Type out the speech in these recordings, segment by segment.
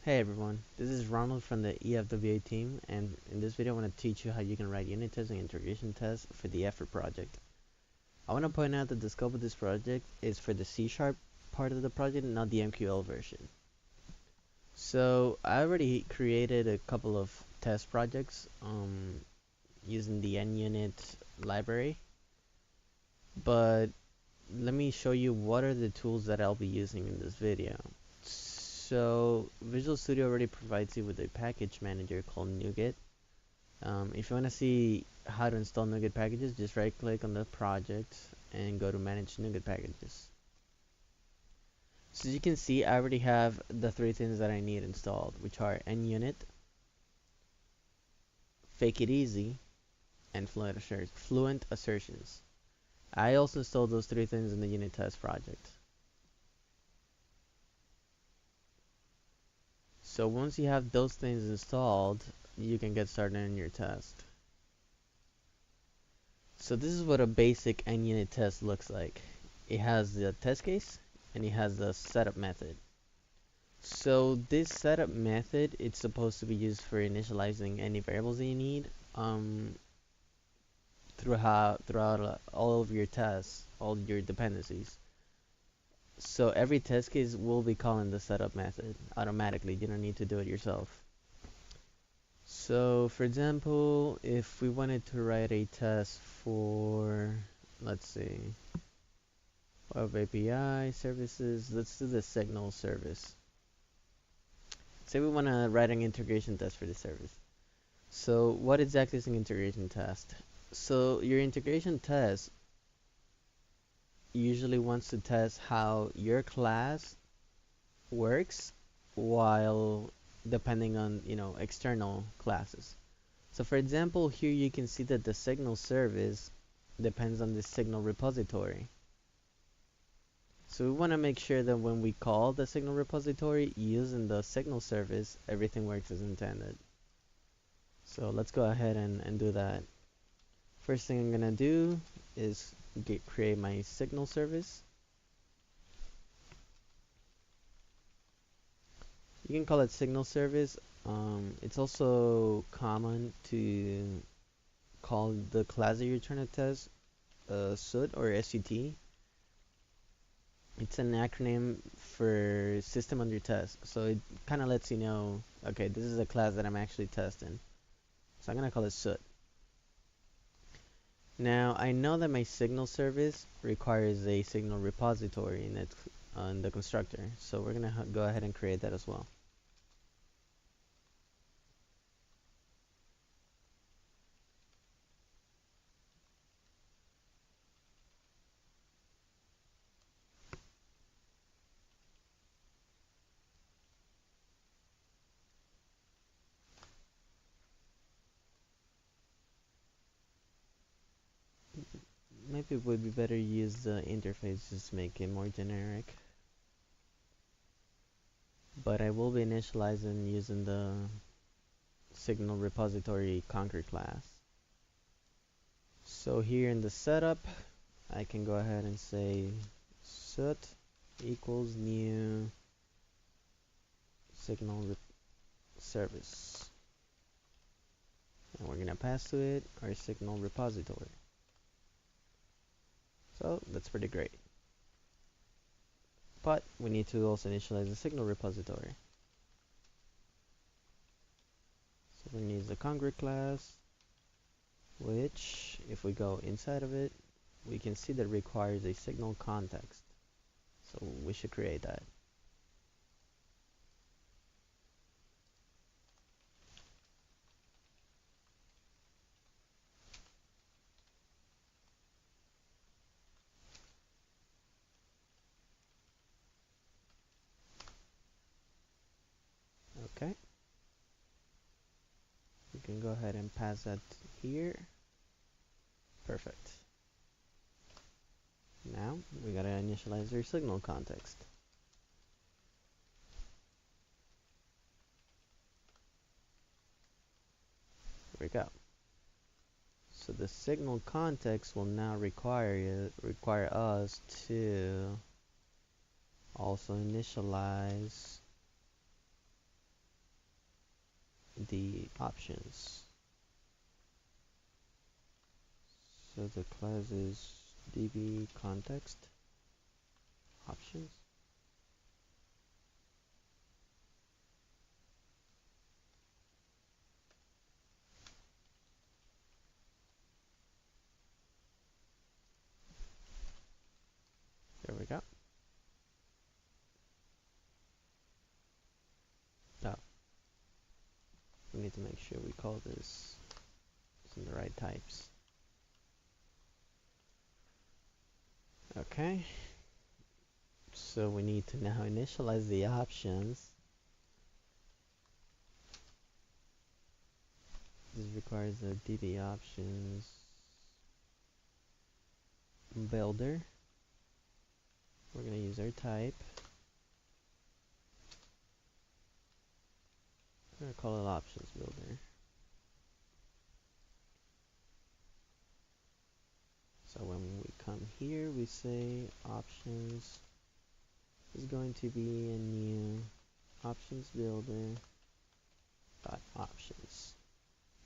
Hey everyone, this is Ronald from the EFWA team, and in this video I want to teach you how you can write unit tests and integration tests for the EForT project. I want to point out that the scope of this project is for the C# part of the project, not the MQL version. So I already created a couple of test projects using the NUnit library, but let me show you what are the tools that I'll be using in this video. So Visual Studio already provides you with a package manager called NuGet. If you want to see how to install NuGet packages, just right click on the project and go to manage NuGet packages. So as you can see, I already have the three things that I need installed, which are NUnit, Fake It Easy, and Fluent Assertions. I also installed those three things in the unit test project. So once you have those things installed, you can get started on your test. So this is what a basic NUnit test looks like. It has the test case and it has the setup method. So this setup method, it's supposed to be used for initializing any variables that you need throughout all of your tests, all your dependencies. So every test case will be calling the setup method automatically. You don't need to do it yourself. So for example, if we wanted to write a test for, let's see, Web API services, let's do the signal service. Say we want to write an integration test for the service. So what exactly is an integration test? So your integration test usually wants to test how your class works while depending on, external classes. So for example, here you can see that the signal service depends on the signal repository. So we want to make sure that when we call the signal repository using the signal service, everything works as intended. So let's go ahead and do that. First thing I'm going to do is create my signal service. You can call it signal service. It's also common to call the class that you're trying to test SUT or SUT. It's an acronym for system under test. So it kind of lets you know, okay, this is a class that I'm actually testing. So I'm going to call it SUT. Now, I know that my signal service requires a signal repository in the constructor. So we're going to go ahead and create that as well. Maybe it would be better to use the interface, just make it more generic. But I will be initializing using the signal repository conquer class. So here in the setup, I can go ahead and say SUT equals new signal service. And we're going to pass to it our signal repository. So that's pretty great. But we need to also initialize the signal repository. So we're going to use the congruent class, which, if we go inside of it, we can see that it requires a signal context. So we should create that. Okay. We can go ahead and pass that here. Perfect. Now we gotta initialize our signal context. There we go. So the signal context will now require us to also initialize the options. So the class is db context options. There we go. Oh, we need to make sure we call this in the right types. Okay. So we need to now initialize the options. This requires a db options builder. We're going to use our type. We're going to call it options builder. So when we come here, we say options is going to be a new options builder dot options.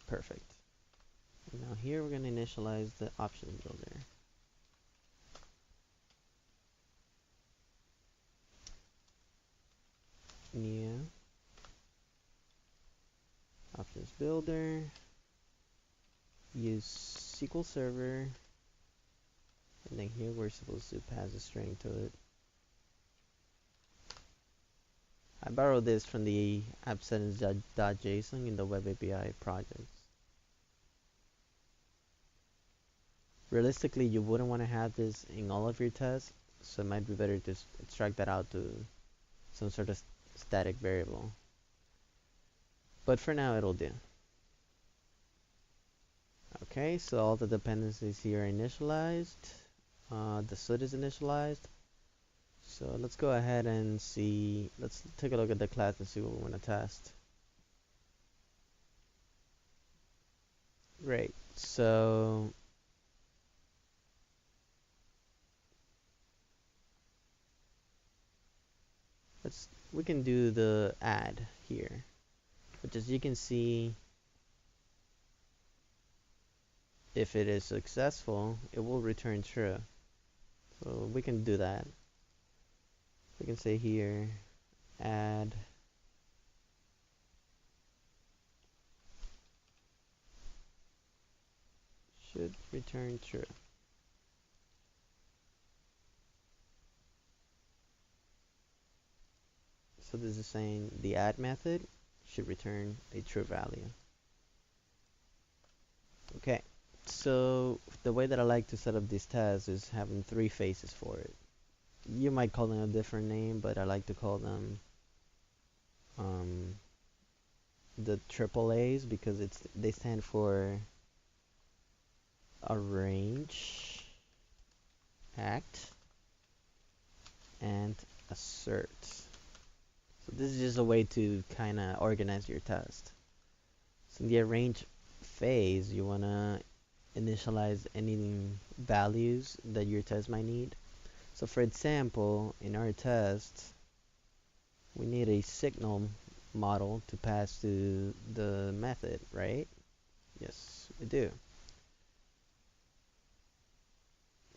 Perfect. And now here we're going to initialize the options builder. New options builder. Use SQL Server. And then here we're supposed to pass a string to it. I borrowed this from the assertions.json in the Web API projects. Realistically, you wouldn't want to have this in all of your tests, so it might be better to extract that out to some sort of static variable. But for now, it'll do. Okay, so all the dependencies here are initialized. The soot is initialized. So let's go ahead and see, let's take a look at the class and see what we want to test. Great, so we can do the add here, which as you can see, if it is successful, it will return true. So we can do that. We can say here, add should return true. So this is saying the add method should return a true value. Okay, so the way that I like to set up these tests is having 3 phases for it. You might call them a different name, but I like to call them the triple A's because they stand for arrange, act, and assert. So this is just a way to kind of organize your test. So in the arrange phase, you want to initialize any values that your test might need. So for example, in our test, we need a signal model to pass to the method, right? Yes, we do.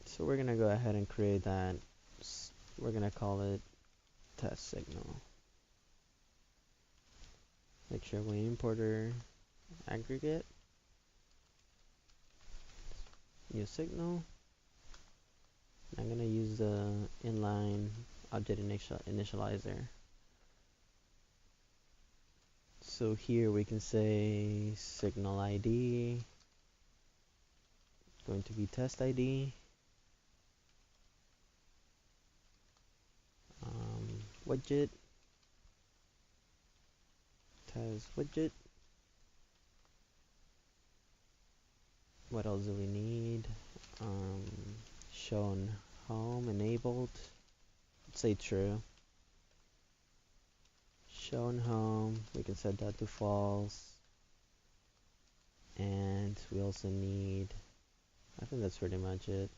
So we're going to go ahead and create that. We're going to call it test signal. Make sure we import our aggregate. New signal. I'm going to use the inline object initializer. So here we can say signal ID, going to be test ID, widget, test widget. What else do we need? Shown home enabled. Let's say true. Shown home, we can set that to false. And we also need, I think that's pretty much it.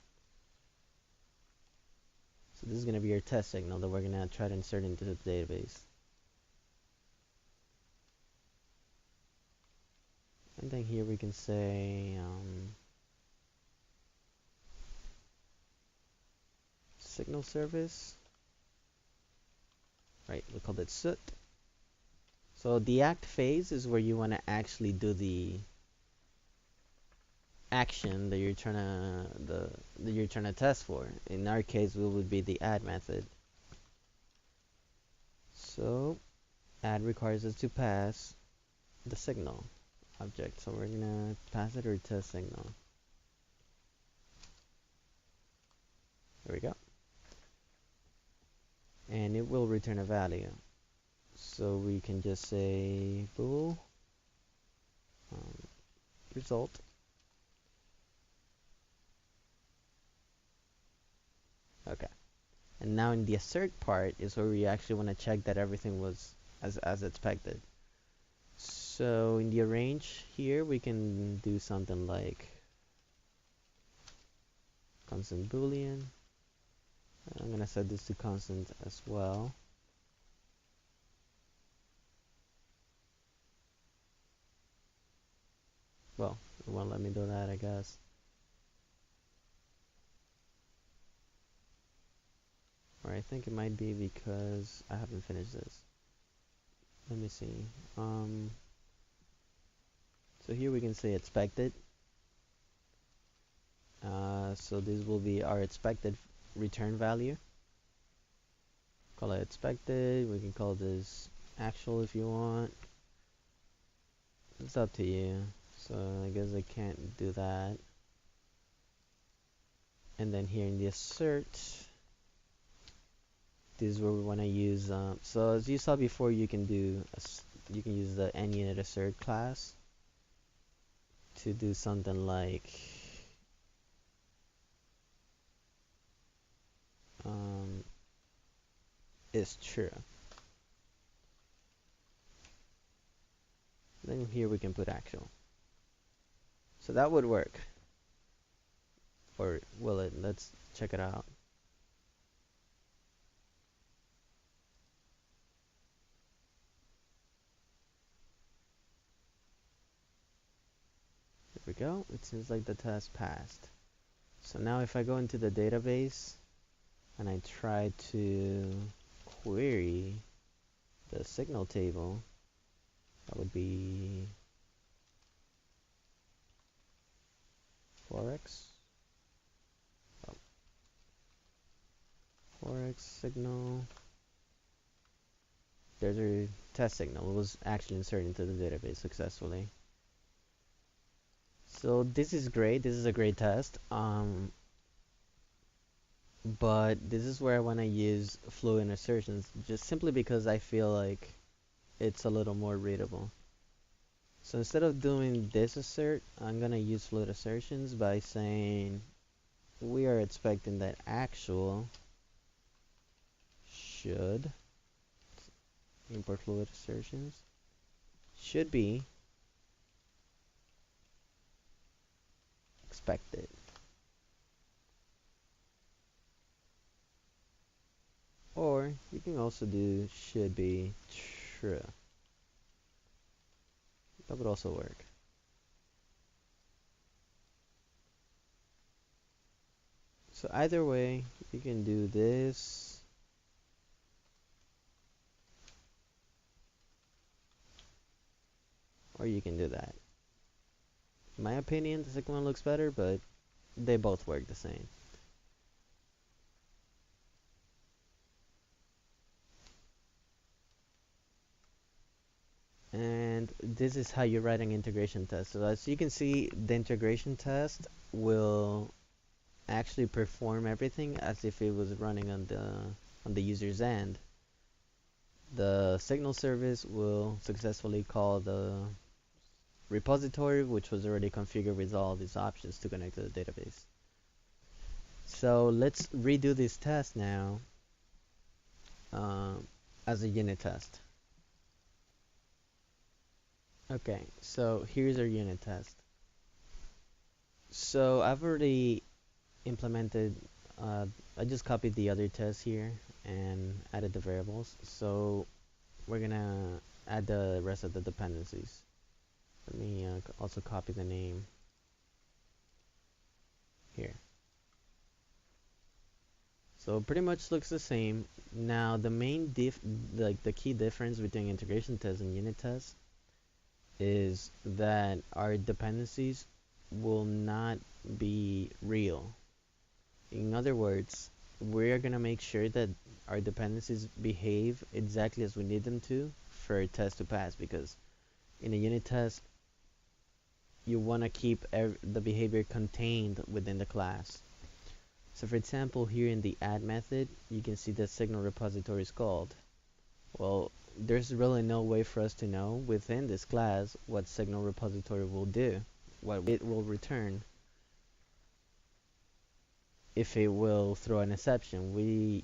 So this is going to be our test signal that we're going to try to insert into the database. And then here we can say signal service, right? We called it soot. So the act phase is where you want to actually do the action that you're trying to test for. In our case, it would be the add method. So add requires us to pass the signal object. So we're gonna pass it or test signal. There we go. And it will return a value. So we can just say bool result. Okay. And now in the assert part is where we actually want to check that everything was as expected. So in the arrange here, we can do something like constant boolean. I'm going to set this to constant as well. Well, it won't let me do that, I guess. Or I think it might be because I haven't finished this. Let me see. So here we can say expected. So this will be our expected return value. Call it expected. We can call this actual if you want. It's up to you. So I guess I can't do that. And then here in the assert, this is where we want to use. So as you saw before, you can use the NUnit assert class to do something like is true. Then here we can put actual. So that would work. Or will it? Let's check it out. There we go. It seems like the test passed. So now if I go into the database and I try to query the signal table, that would be forex. Oh. Forex signal. There's a test signal. It was actually inserted into the database successfully. So this is great. This is a great test. But this is where I want to use fluent assertions, just simply because I feel like it's a little more readable. So instead of doing this assert, I'm going to use fluent assertions by saying we are expecting that actual should, import fluent assertions, should be expected. Or you can also do should be true. That would also work. So either way, you can do this. Or you can do that. In my opinion, the second one looks better, but they both work the same. And this is how you write an integration test. So as you can see, the integration test will actually perform everything as if it was running on the user's end. The signal service will successfully call the repository, which was already configured with all these options to connect to the database. So let's redo this test now as a unit test. Okay, so here's our unit test. So I've already implemented, I just copied the other test here and added the variables. So we're gonna add the rest of the dependencies. Let me also copy the name here. So it pretty much looks the same. Now the main the key difference between integration tests and unit tests is that our dependencies will not be real. In other words, we're gonna make sure that our dependencies behave exactly as we need them to for a test to pass, because in a unit test you want to keep the behavior contained within the class. So for example, here in the add method, you can see the signal repository is called. Well, there's really no way for us to know within this class what signal repository will do, what it will return, if it will throw an exception. We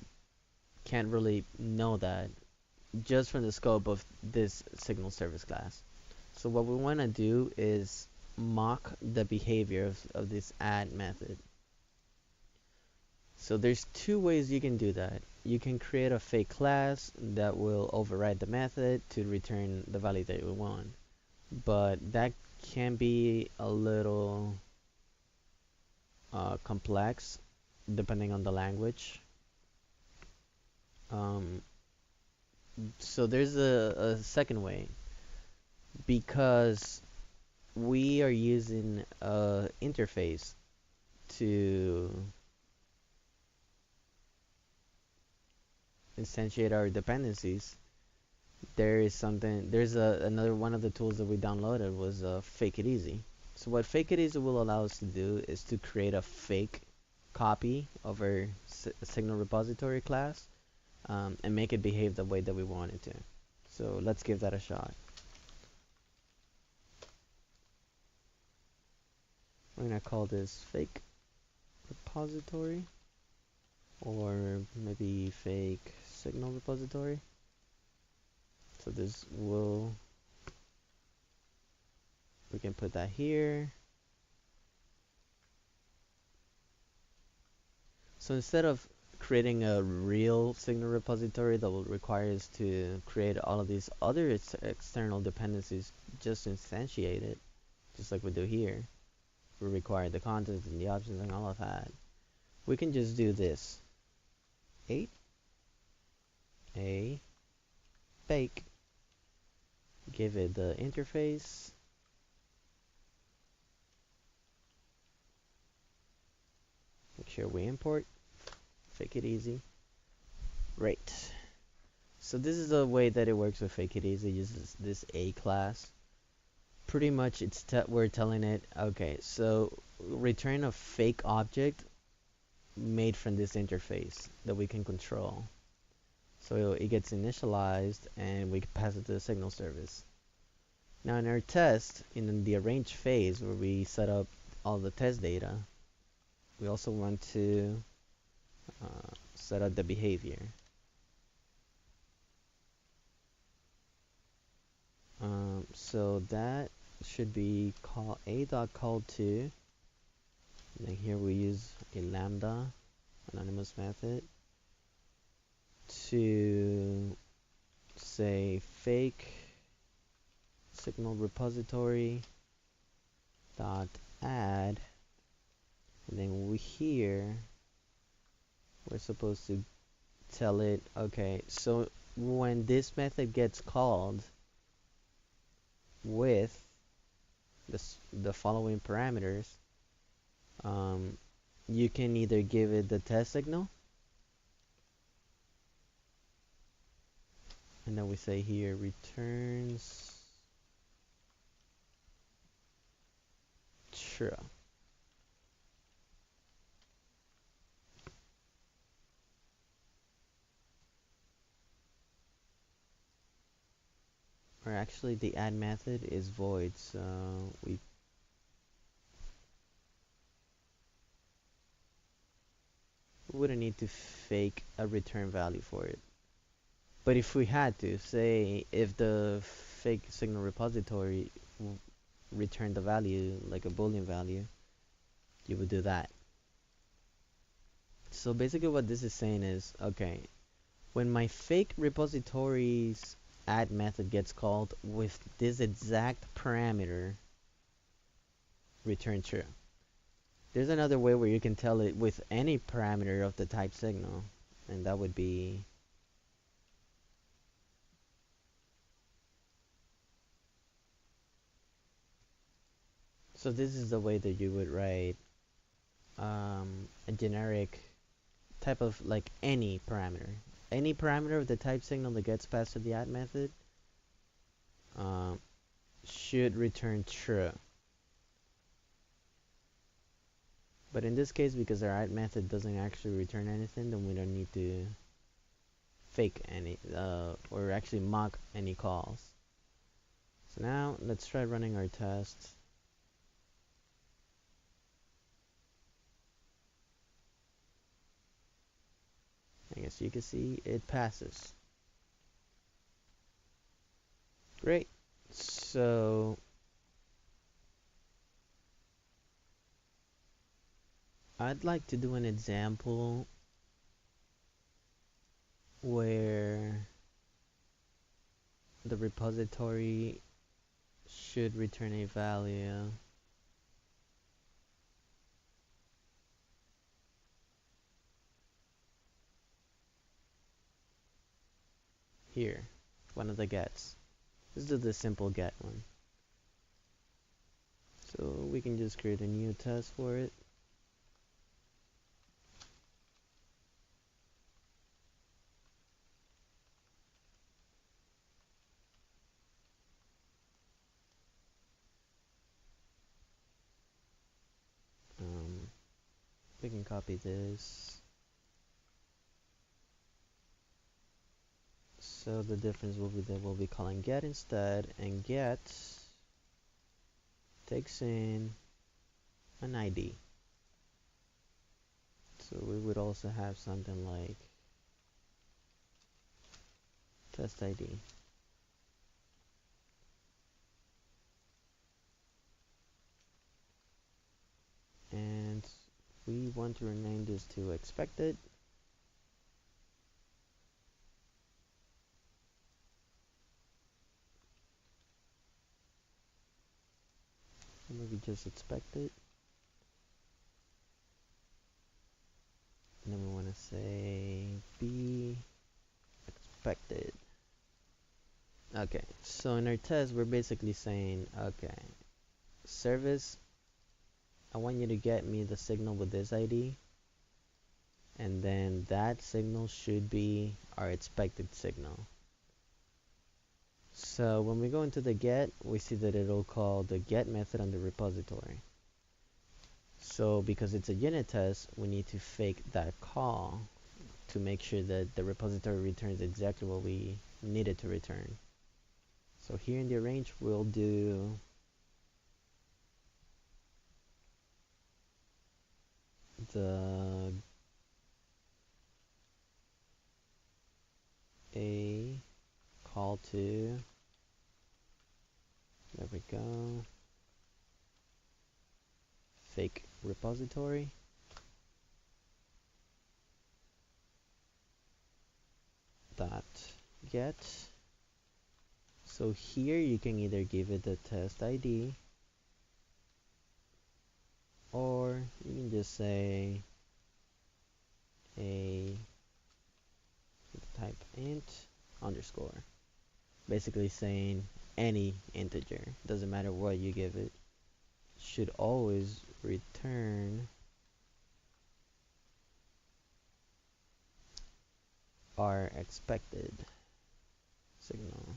can't really know that just from the scope of this signal service class. So what we want to do is mock the behavior of this add method. So there's two ways you can do that. You can create a fake class that will override the method to return the value that you want. But that can be a little complex depending on the language. So there's a second way. Because we are using an interface to instantiate our dependencies, there's another one of the tools that we downloaded was Fake It Easy. So what Fake It Easy will allow us to do is to create a fake copy of our signal repository class, and make it behave the way that we want it to. So let's give that a shot. We're gonna call this fake repository, or maybe fake signal repository. So we can put that here. So instead of creating a real signal repository that will require us to create all of these other external dependencies just to instantiate it, just like we do here, we require the content and the options and all of that. We can just do this. 8 a fake. Give it the interface. Make sure we import. Fake It Easy. Right. So this is the way that it works with Fake It Easy. Uses this A class. Pretty much we're telling it, okay, so return a fake object made from this interface that we can control. So it gets initialized and we can pass it to the signal service. Now in our test, in the arrange phase where we set up all the test data, we also want to set up the behavior. So that should be call a.call2, and then here we use a lambda anonymous method to say fake signal repository dot add, and then we're supposed to tell it, okay, so when this method gets called with the following parameters, you can either give it the test signal, and then we say here returns true. Or actually the add method is void, so we wouldn't need to fake a return value for it. But if we had to, say if the fake signal repository returned the value, like a boolean value, you would do that. So basically what this is saying is, okay, when my fake repositories add method gets called with this exact parameter, return true. There's another way where you can tell it with any parameter of the type signal, and that would be so this is the way that you would write a generic type of like any parameter. Any parameter of the type signal that gets passed to the add method um, should return true. But in this case, because our add method doesn't actually return anything, then we don't need to fake any or actually mock any calls. So now let's try running our test. I guess you can see it passes. Great. So I'd like to do an example where the repository should return a value here, one of the gets. This is the simple get one. So we can just create a new test for it. We can copy this. So the difference will be that we'll be calling get instead, and get takes in an ID. So we would also have something like test ID. And we want to rename this to expected. Maybe just expected. And then we want to say be expected. Okay, so in our test, we're basically saying, okay, service, I want you to get me the signal with this ID, and then that signal should be our expected signal. So when we go into the get, we see that it'll call the get method on the repository. So because it's a unit test, we need to fake that call to make sure that the repository returns exactly what we need it to return. So here in the arrange, we'll do the a call to, there we go, fake repository dot get. So here you can either give it the test ID, or you can just say a type int underscore, basically saying any integer, doesn't matter what you give it, should always return our expected signal.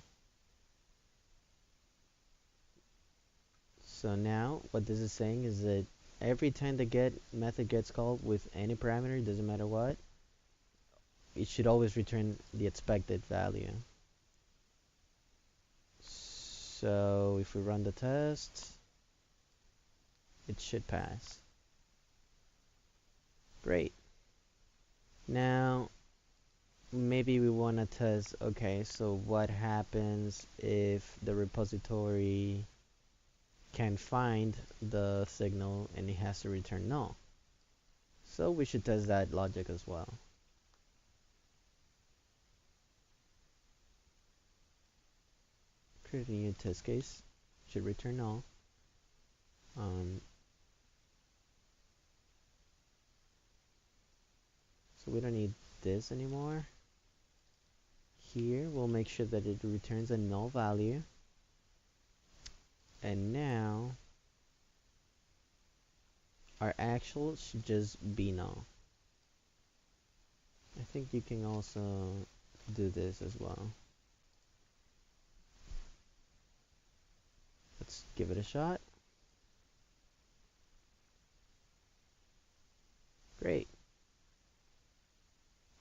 So now what this is saying is that every time the get method gets called with any parameter, doesn't matter what, it should always return the expected value. So if we run the test, it should pass. Great. Now maybe we want to test, okay, so what happens if the repository can find the signal and it has to return null? So we should test that logic as well. create a new test case. Should return null. Um, so we don't need this anymore. Here, we'll make sure that it returns a null value. And now, our actual should just be null. I think you can also do this as well. Let's give it a shot. Great.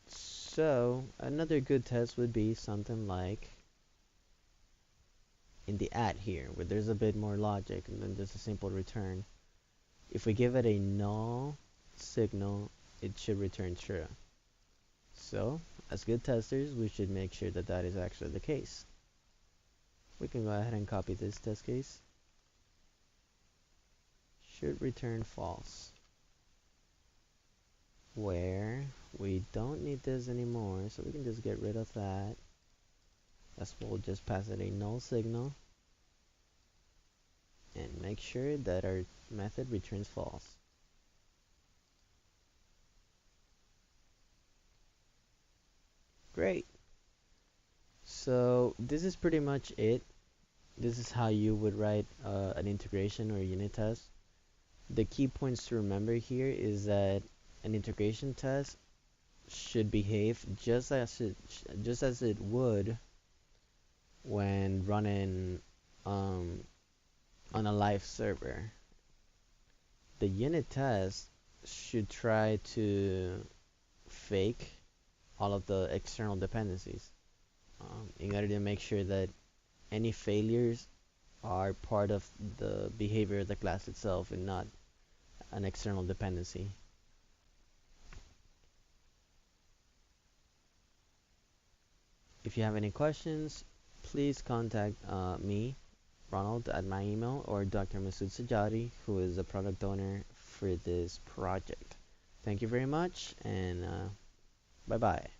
So, another good test would be something like in the at here, where there's a bit more logic and then just a simple return. If we give it a null signal, it should return true. So, as good testers, we should make sure that that is actually the case. We can go ahead and copy this test case. Should return false. Where we don't need this anymore, so we can just get rid of that. As we'll just pass it a null signal and make sure that our method returns false. Great. So this is pretty much it. This is how you would write an integration or a unit test. The key points to remember here is that an integration test should behave just as it would when running on a live server. The unit test should try to fake all of the external dependencies in order to make sure that any failures are part of the behavior of the class itself and not an external dependency. If you have any questions, please contact me, Ronald, at my email, or Dr. Masood Sajadi, who is the product owner for this project. Thank you very much, and bye-bye.